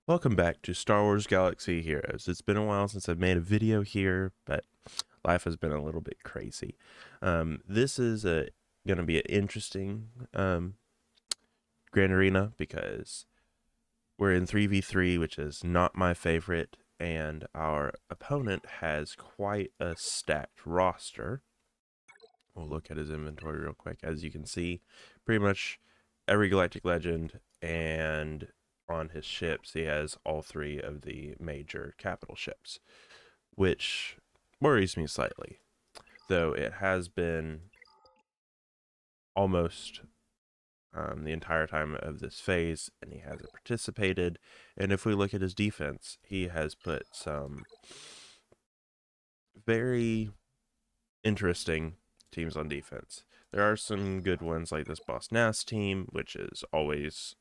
Welcome back to Star Wars Galaxy Heroes. It's been a while since I've made a video here, but life has been a little bit crazy. This is going to be an interesting Grand Arena because we're in 3v3, which is not my favorite, and our opponent has quite a stacked roster. We'll look at his inventory real quick. As you can see, pretty much every Galactic Legend, and on his ships he has all three of the major capital ships, which worries me slightly, though it has been almost the entire time of this phase, and he hasn't participated. And if we look at his defense, he has put some very interesting teams on defense. There are some good ones like this Boss Nass team, which is always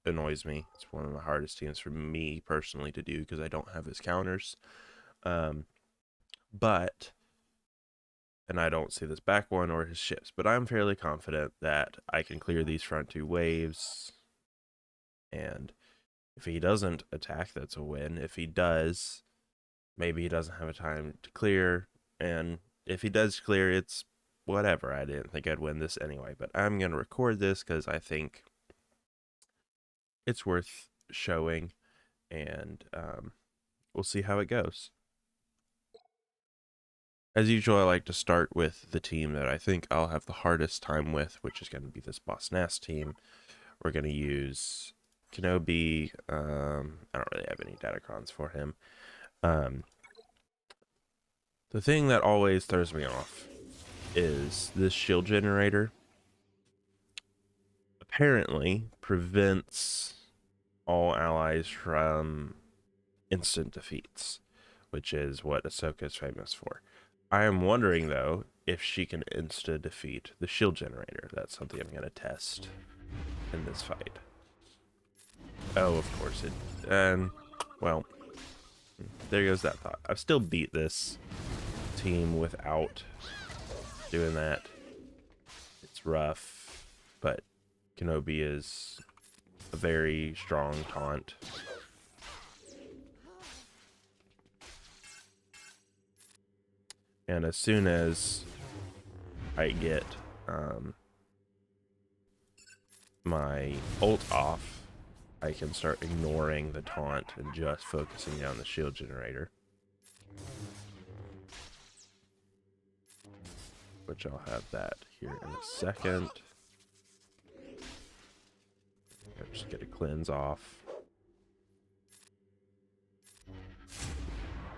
annoys me. It's one of the hardest teams for me personally to do because I don't have his counters. But and I don't see this back one or his ships, but I'm fairly confident that I can clear these front two waves. And if he doesn't attack, that's a win. If he does, maybe he doesn't have a time to clear. And if he does clear, it's whatever. I didn't think I'd win this anyway, but I'm going to record this because I think it's worth showing, and we'll see how it goes. As usual, I like to start with the team that I think I'll have the hardest time with, which is going to be this Boss Nass team. We're going to use Kenobi. I don't really have any Datacrons for him. The thing that always throws me off is this shield generator. Apparently prevents all allies from instant defeats, which is what Ahsoka is famous for. I am wondering, though, if she can insta-defeat the shield generator. That's something I'm going to test in this fight. Oh, of course it... And, well, there goes that thought. I've still beat this team without doing that. It's rough, but Kenobi is a very strong taunt. And as soon as I get my ult off, I can start ignoring the taunt and just focusing down the shield generator. Which I'll have that here in a second. I'll just get a cleanse off.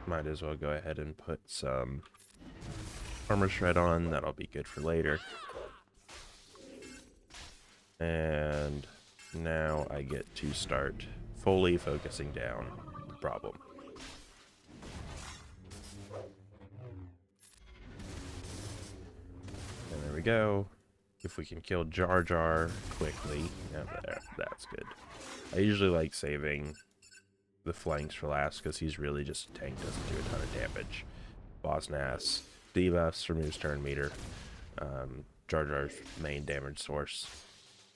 Might as well go ahead and put some armor shred on. That'll be good for later. And now I get to start fully focusing down the problem. And there we go. If we can kill Jar Jar quickly, yeah, that's good. I usually like saving the flanks for last because he's really just a tank, doesn't do a ton of damage. Boss Nass, debuffs, removes turn meter, Jar Jar's main damage source,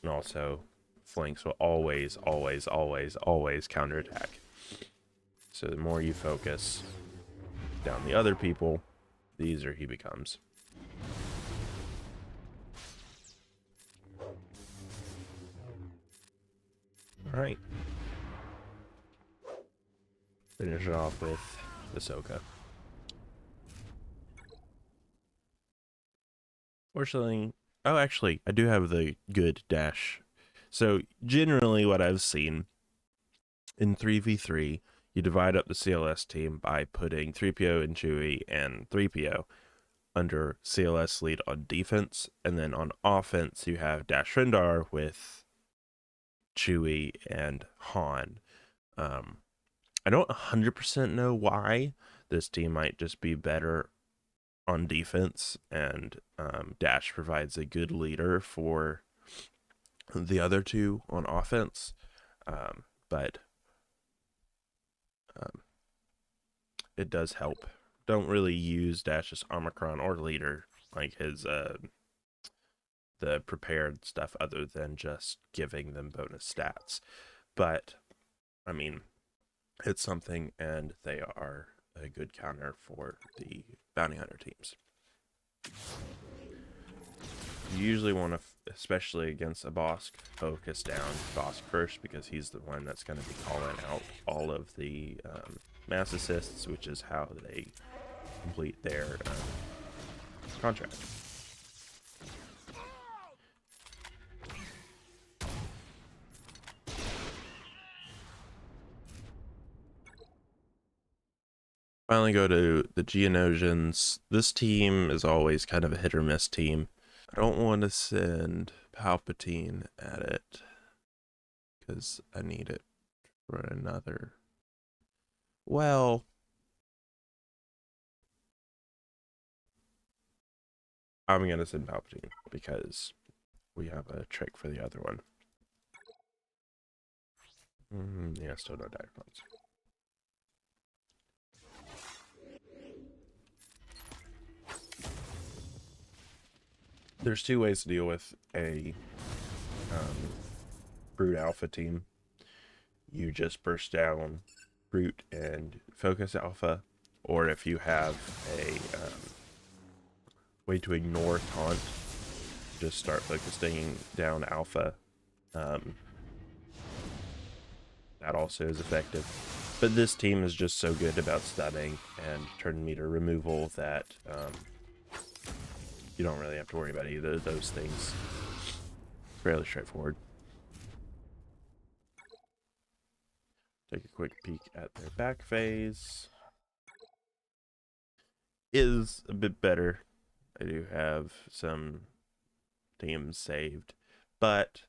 and also flanks will always counterattack. So the more you focus down the other people, the easier he becomes. Alright. Finish it off with Ahsoka. Fortunately, oh, actually, I do have the good dash. So, generally, what I've seen in 3v3, you divide up the CLS team by putting 3PO and Chewie and 3PO under CLS lead on defense, and then on offense, you have Dash Rendar with Chewie and Han. I don't 100% know why. This team might just be better on defense, and Dash provides a good leader for the other two on offense. But it does help. Don't really use Dash's Omicron or leader like his the prepared stuff other than just giving them bonus stats. But I mean, hit something, and they are a good counter for the bounty hunter teams. You usually want to, especially against a Bosk, focus down Bosk first because he's the one that's going to be calling out all of the mass assists, which is how they complete their contract. Finally go to the Geonosians. This team is always kind of a hit or miss team. I don't want to send Palpatine at it because I need it for another. Well, I'm going to send Palpatine because we have a trick for the other one. Yeah, still no Diacons. There's two ways to deal with a brute alpha team. You just burst down brute and focus alpha, or if you have a way to ignore taunt, just start focusing down alpha. That also is effective. But this team is just so good about stunning and turn meter removal that you don't really have to worry about either of those things. Fairly straightforward. Take a quick peek at their back phase. Is a bit better. I do have some teams saved, but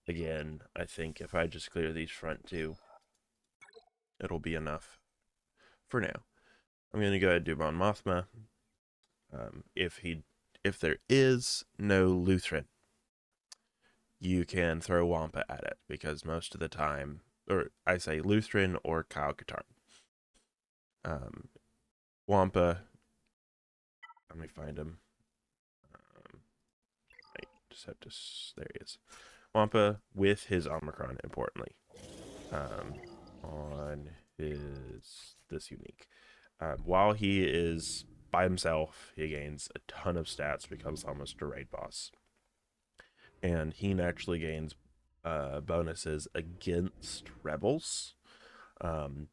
again, I think if I just clear these front two, it'll be enough for now. I'm going to go ahead and do Mon Mothma. If there is no Lutheran, you can throw Wampa at it because most of the time, or I say Lutheran or Kyle Katarn. Wampa, let me find him. I just have to, there he is. Wampa with his Omicron, importantly, on this unique. While he is by himself, he gains a ton of stats, becomes almost a raid boss. And he naturally gains bonuses against rebels. And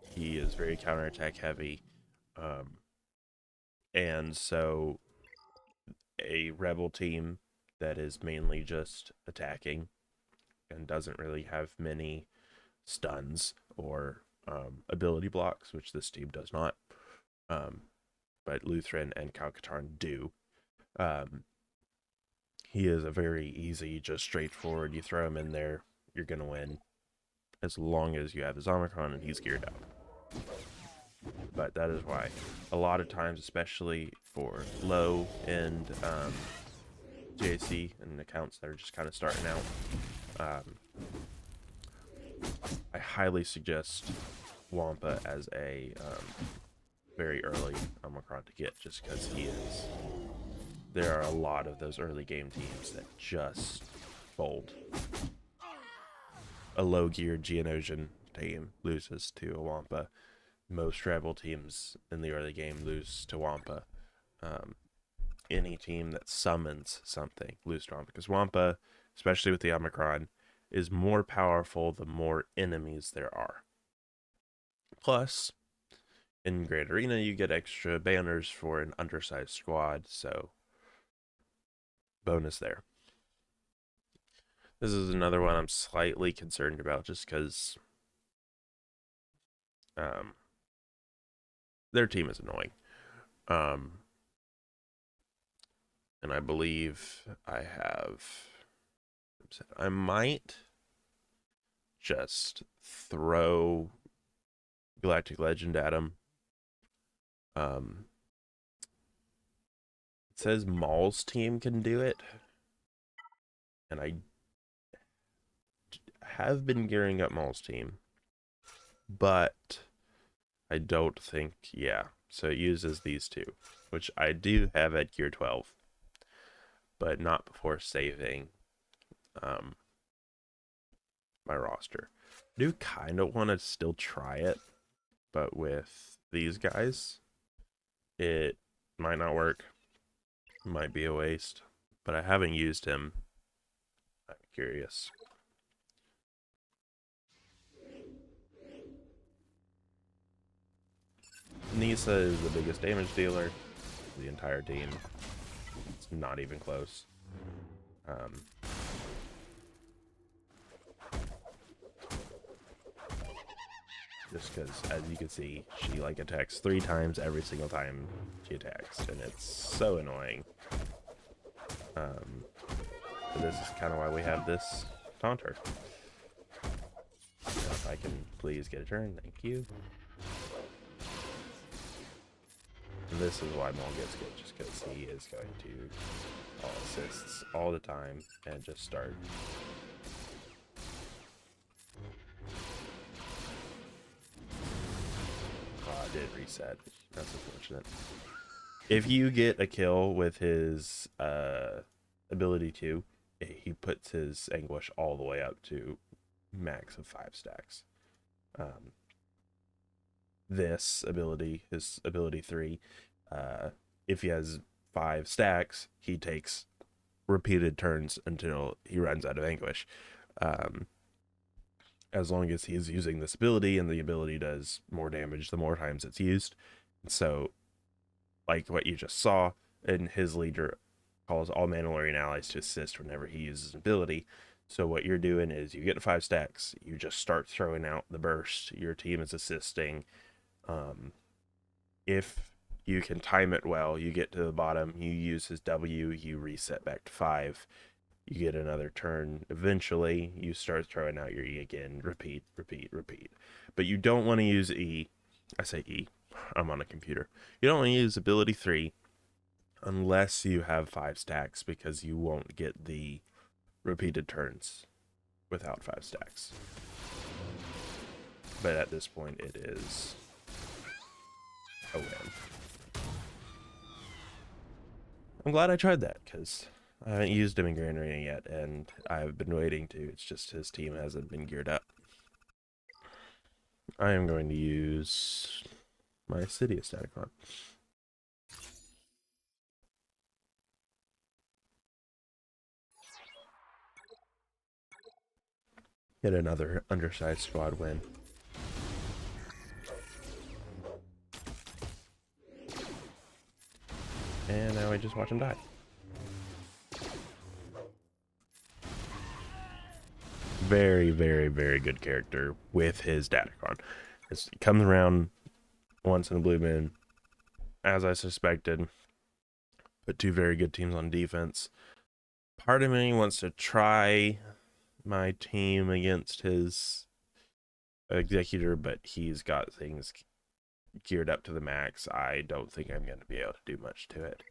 he is very counterattack heavy. And so a rebel team that is mainly just attacking and doesn't really have many stuns or ability blocks, which this team does not. But Lutheran and Calcatarn do. He is a very easy, just straightforward. You throw him in there, you're gonna win, as long as you have his Omicron and he's geared up. But that is why a lot of times, especially for low end GAC and accounts that are just kind of starting out, I highly suggest Wampa as a very early Omicron to get, just because he is. There are a lot of those early game teams that just fold. A low geared Geonosian team loses to a Wampa. Most rebel teams in the early game lose to Wampa. Any team that summons something loses to Wampa, because Wampa, especially with the Omicron, is more powerful the more enemies there are. Plus, in Great Arena, you get extra banners for an undersized squad, so bonus there. This is another one I'm slightly concerned about just because their team is annoying. And I believe I might just throw Galactic Legend at him. It says Maul's team can do it, and I have been gearing up Maul's team, but I don't think, yeah. So it uses these two, which I do have at gear 12, but not before saving my roster. I do kind of want to still try it, but with these guys, it might not work. Might be a waste. But I haven't used him. I'm curious. Nisa is the biggest damage dealer. The entire team. It's not even close. Just because, as you can see, she like attacks 3 times every single time she attacks, and it's so annoying. So this is kind of why we have this taunter. If I can please get a turn, thank you. And this is why Maul gets good, just because he is going to all assists all the time and just start. Oh, it did reset. That's unfortunate. If you get a kill with his ability 2, he puts his anguish all the way up to max of 5 stacks. This ability, his ability 3, if he has 5 stacks, he takes repeated turns until he runs out of anguish. As long as he's using this ability, and the ability does more damage the more times it's used. So, like what you just saw, and his leader calls all Mandalorian allies to assist whenever he uses an ability. So what you're doing is you get to 5 stacks, you just start throwing out the burst, your team is assisting. If you can time it well, you get to the bottom, you use his W, you reset back to 5, you get another turn. Eventually, you start throwing out your E again, repeat, repeat, repeat. But you don't want to use E. I say E, I'm on a computer. You don't want to use ability 3 unless you have 5 stacks, because you won't get the repeated turns without 5 stacks. But at this point, it is a win. I'm glad I tried that, because I haven't used him in Grand Arena yet, and I've been waiting to. It's just his team hasn't been geared up. I am going to use my Sidious Datacron. Get another undersized squad win. And now I just watch him die. Very, very, very good character with his Datacron. It comes around once in a blue moon, as I suspected. Put 2 very good teams on defense. Part of me wants to try my team against his executor, but he's got things geared up to the max. I don't think I'm going to be able to do much to it.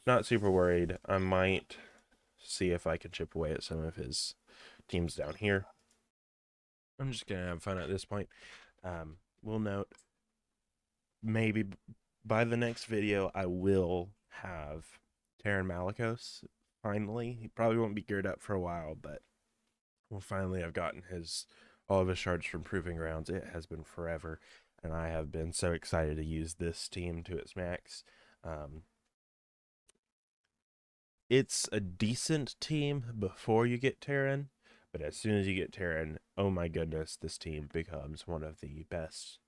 Not super worried. I might see if I can chip away at some of his teams down here. I'm just going to have fun at this point. We'll note, maybe by the next video, I will have Terran Malicos finally. He probably won't be geared up for a while, but we'll finally have gotten all of his shards from Proving Grounds. It has been forever, and I have been so excited to use this team to its max. It's a decent team before you get Terran, but as soon as you get Terran, oh my goodness, this team becomes one of the best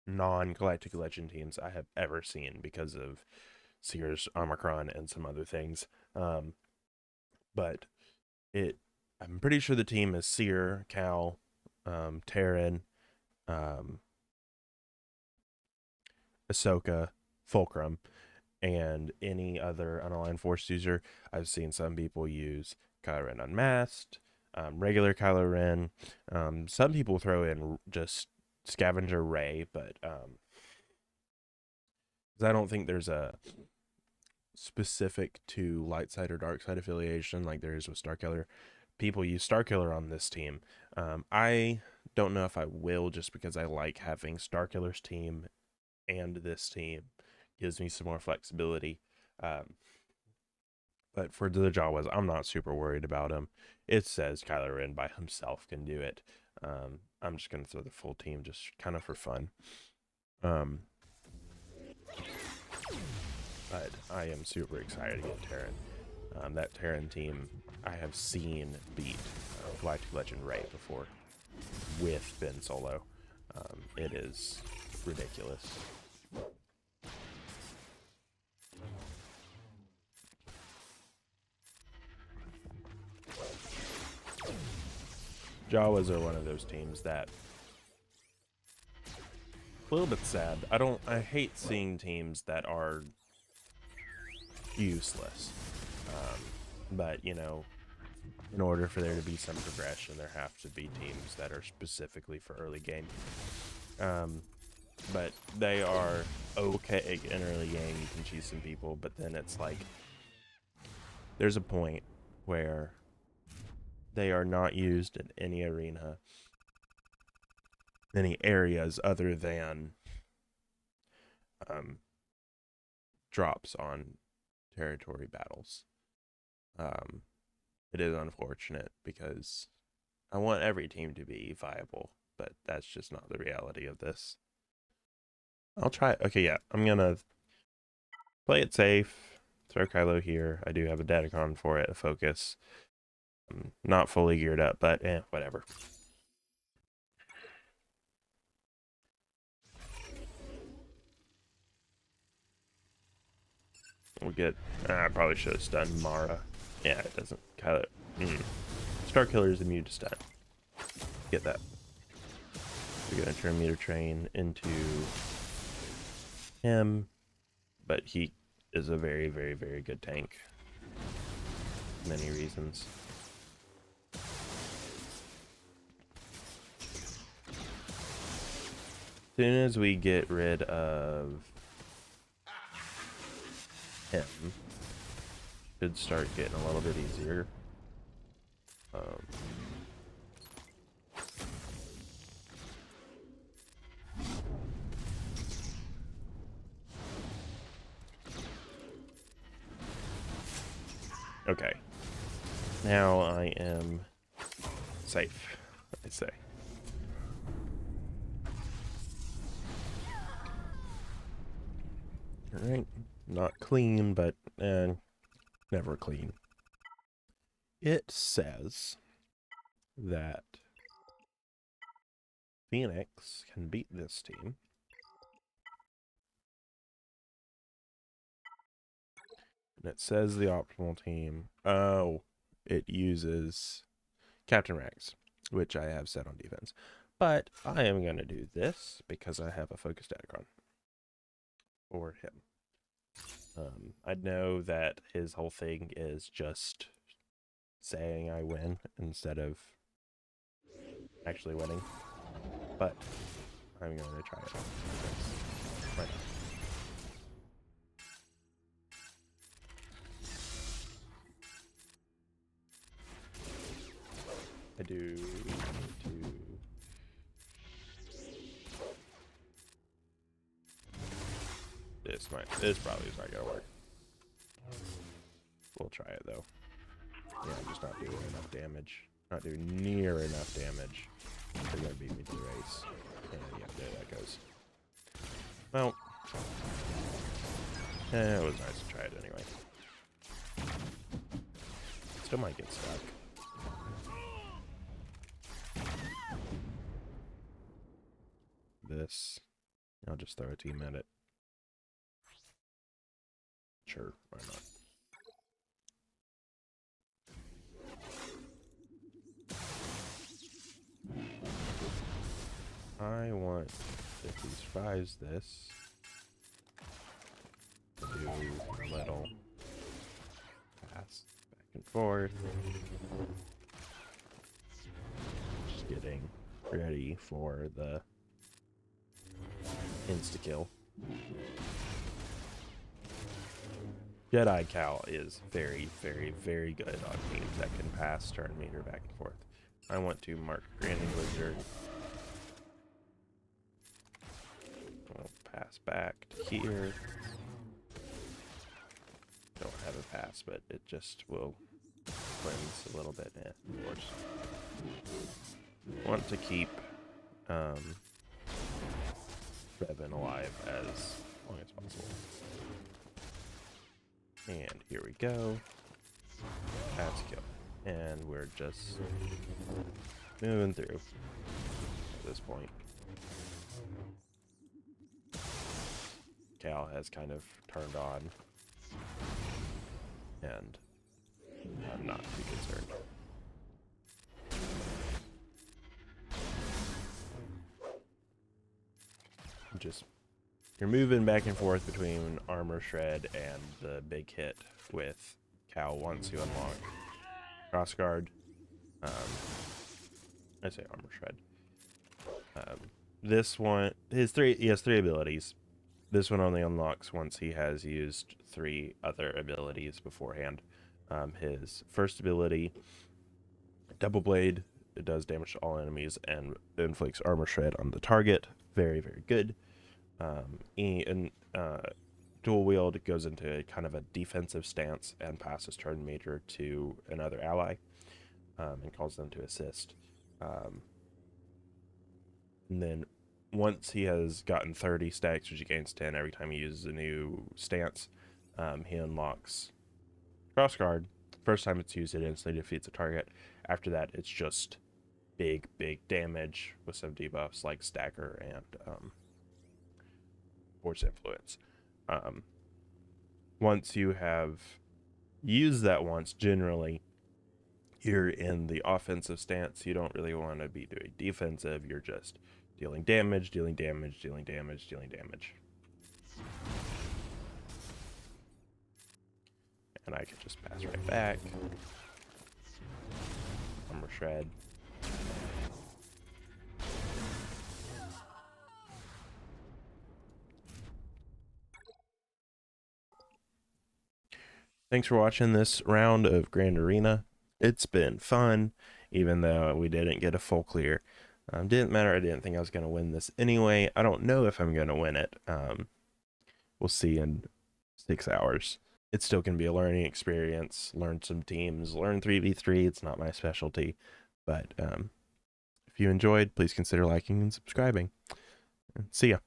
non-Galactic Legend teams I have ever seen because of Seer's Omicron and some other things. But I'm pretty sure the team is Seer, Cal, Terran, Ahsoka, Fulcrum, and any other unaligned Force user. I've seen some people use Kylo Ren Unmasked, regular Kylo Ren. Some people throw in just Scavenger Ray, but I don't think there's a specific to light side or dark side affiliation like there is with Starkiller. People use Starkiller on this team. I don't know if I will, just because I like having Starkiller's team and this team. Gives me some more flexibility. But for the Jawas, I'm not super worried about him. It says Kylo Ren by himself can do it. I'm just going to throw the full team just kind of for fun. But I am super excited to get Terran. That Terran team I have seen beat Galactic Legend Ray before with Ben Solo. It is ridiculous. Jawas are one of those teams that a little bit sad. I hate seeing teams that are useless. But you know, in order for there to be some progression, there have to be teams that are specifically for early game. But they are okay in early game. You can cheese some people, but then it's like there's a point where they are not used in any arena, any areas other than drops on territory battles. It is unfortunate because I want every team to be viable, but that's just not the reality of this. I'll try it. Okay, yeah, I'm gonna play it safe. Throw Kylo here. I do have a Datacon for it, a focus. I'm not fully geared up, but whatever. We'll get. I probably should have stunned Mara. Yeah, it doesn't. Kylo. Star Killer is immune to stun. Get that. We're gonna turn Meter Train into him, but he is a very, very, very good tank. Many reasons. As soon as we get rid of him, should start getting a little bit easier. Okay. Now I am safe, I say. Alright. Not clean, but never clean. It says that Phoenix can beat this team. And it says the optimal team. Oh, it uses Captain Rags, which I have set on defense. But I am going to do this because I have a focused Datacon for him. I know that his whole thing is just saying I win instead of actually winning. But I'm going to try it. Why not? I do need to... This probably is not gonna work. We'll try it though. Yeah, I'm just not doing enough damage. Not doing near enough damage. They're gonna beat me to the race. And yeah, there that goes. Well, it was nice to try it anyway. Still might get stuck. This. I'll just throw a team at it. Sure, why not? I want, if he survives this, to do a little pass back and forth. Just getting ready for the insta-kill. Jedi Cal is very, very, very good on teams that can pass turn meter back and forth. I want to mark Granding Wizard. I'll pass back to here. Don't have have a pass, but it just will cleanse a little bit. Of course. Want to keep Revan alive as long as possible. And here we go. That's kill. And we're just moving through at this point. Cal has kind of turned on, and I'm not too concerned. Just, you're moving back and forth between armor shred and the big hit with Cal once you unlock crossguard. I say armor shred. This one, he has three abilities. This one only unlocks once he has used 3 other abilities beforehand. His first ability, Double Blade, it does damage to all enemies and inflicts armor shred on the target. Very, very good. Dual wield, it goes into a kind of a defensive stance and passes turn major to another ally, and calls them to assist. And then once he has gotten 30 stacks, which he gains 10 every time he uses a new stance, he unlocks crossguard. First time it's used, it instantly defeats a target. After that, it's just big damage with some debuffs like stagger and force influence. Once you have used that once, generally you're in the offensive stance. You don't really want to be doing defensive. You're just dealing damage. And I can just pass right back. Armor shred. Thanks for watching this round of Grand Arena. It's been fun, even though we didn't get a full clear. Didn't matter. I didn't think I was going to win this anyway. I don't know if I'm going to win it. We'll see in 6 hours. It's still going to be a learning experience. Learn some teams. Learn 3v3. It's not my specialty. But if you enjoyed, please consider liking and subscribing. See ya.